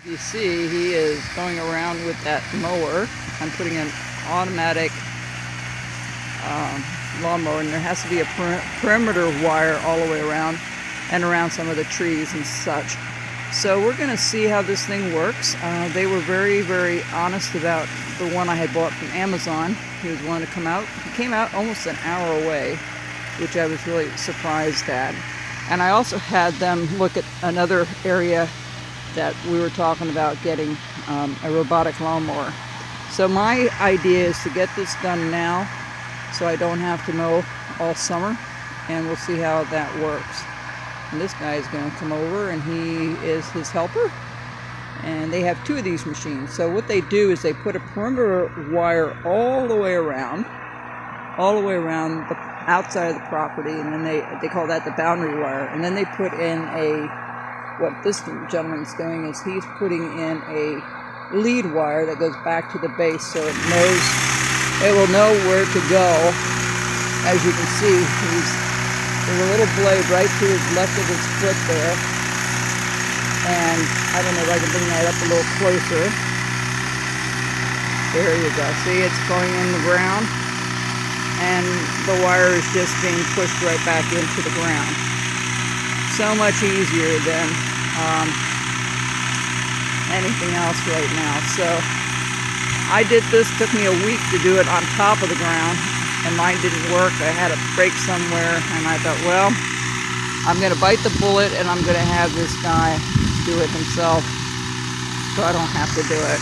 You see, he is going around with that mower. I'm putting an automatic lawnmower, and there has to be a perimeter wire all the way around and around some of the trees and such. So we're going to see how this thing works. They were very, very honest about the one I had bought from Amazon. He was willing to come out. He came out almost an hour away, which I was really surprised at. And I also had them look at another area that we were talking about getting a robotic lawnmower. So my idea is to get this done now so I don't have to mow all summer, and we'll see how that works. And this guy is going to come over, and he is his helper, and they have two of these machines. So what they do is they put a perimeter wire all the way around the outside of the property, and then they call that the boundary wire. And then they put in what this gentleman's doing is he's putting in a lead wire that goes back to the base, so it will know where to go. As you can see, there's a little blade right to his left of his foot there, and I don't know if I can bring that up a little closer. There you go. See, it's going in the ground, and the wire is just being pushed right back into the ground. So much easier than anything else right now. So I did this, took me a week to do it on top of the ground, and mine didn't work. I had a break somewhere, and I thought, well, I'm going to bite the bullet, and I'm going to have this guy do it himself so I don't have to do it.